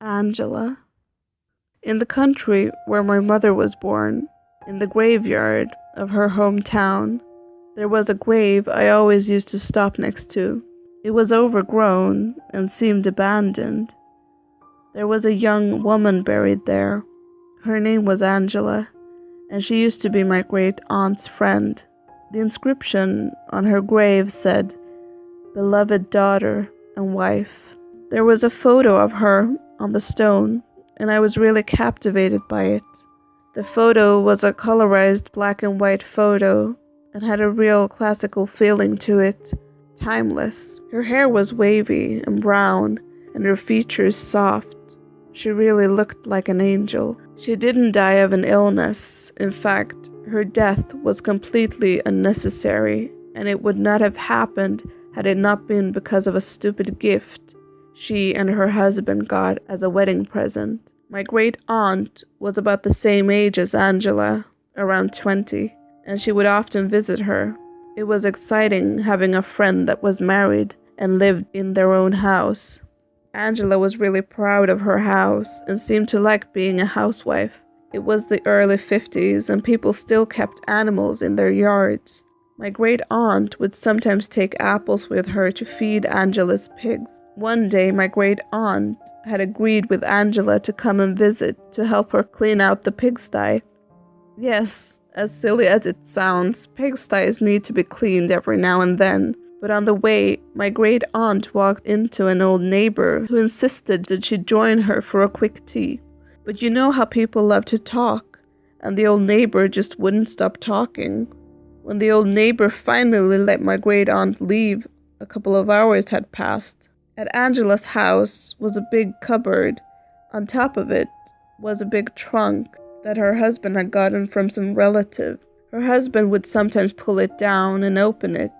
Angela. In the country where my mother was born, in the graveyard of her hometown, there was a grave I always used to stop next to. It was overgrown and seemed abandoned. There was a young woman buried there. Her name was Angela, and she used to be my great aunt's friend. The inscription on her grave said, "Beloved daughter and wife." There was a photo of her on the stone, and I was really captivated by it. The photo was a colorized black and white photo and had a real classical feeling to it, timeless. Her hair was wavy and brown, and her features soft. She really looked like an angel. She didn't die of an illness. In fact, her death was completely unnecessary, and it would not have happened had it not been because of a stupid gift she and her husband got as a wedding present. My great aunt was about the same age as Angela, around 20, and she would often visit her. It was exciting having a friend that was married and lived in their own house. Angela was really proud of her house and seemed to like being a housewife. It was the early 50s and people still kept animals in their yards. My great aunt would sometimes take apples with her to feed Angela's pigs. One day my great aunt had agreed with Angela to come and visit to help her clean out the pigsty. Yes, as silly as it sounds, pigsties need to be cleaned every now and then. But on the way, my great aunt walked into an old neighbor who insisted that she join her for a quick tea. But you know how people love to talk, and the old neighbor just wouldn't stop talking. When the old neighbor finally let my great aunt leave, a couple of hours had passed. At Angela's house was a big cupboard. On top of it was a big trunk that her husband had gotten from some relative. Her husband would sometimes pull it down and open it.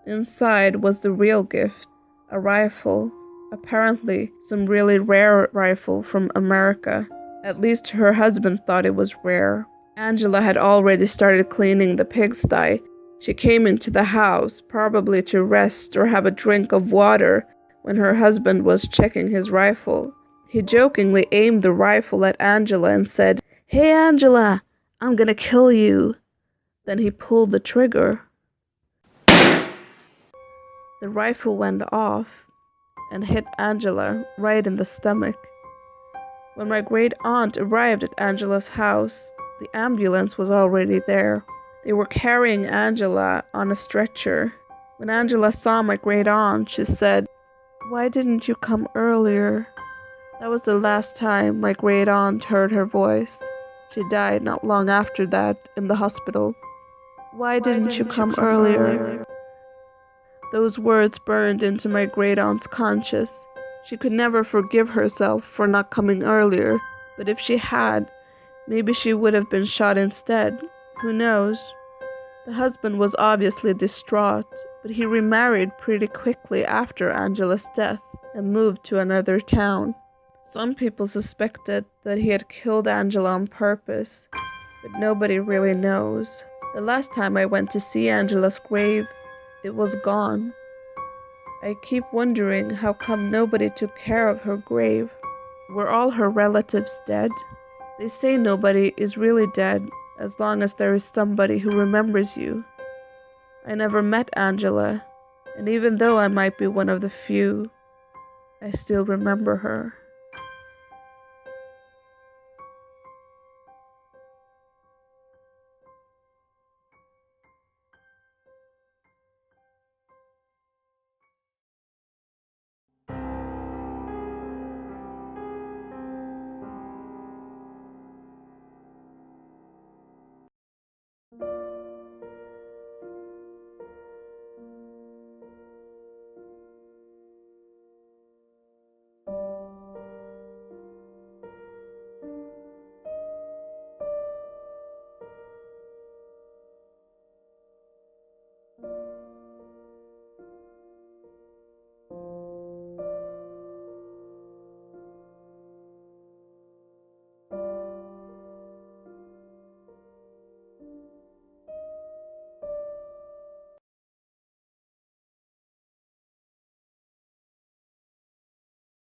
Inside was the real gift, a rifle, apparently some really rare rifle from America. At least her husband thought it was rare. Angela had already started cleaning the pigsty. She came into the house, probably to rest or have a drink of water, when her husband was checking his rifle. He jokingly aimed the rifle at Angela and said, "Hey Angela, I'm gonna kill you." Then he pulled the trigger. The rifle went off and hit Angela right in the stomach. When my great aunt arrived at Angela's house, the ambulance was already there. They were carrying Angela on a stretcher. When Angela saw my great aunt, she said, "Why didn't you come earlier?" That was the last time my great aunt heard her voice. She died not long after that in the hospital. "Why didn't you come earlier?" Those words burned into my great aunt's conscience. She could never forgive herself for not coming earlier, but if she had, maybe she would have been shot instead. Who knows? The husband was obviously distraught, but he remarried pretty quickly after Angela's death and moved to another town. Some people suspected that he had killed Angela on purpose, but nobody really knows. The last time I went to see Angela's grave, it was gone. I keep wondering how come nobody took care of her grave. Were all her relatives dead? They say nobody is really dead as long as there is somebody who remembers you. I never met Angela, and even though I might be one of the few, I still remember her.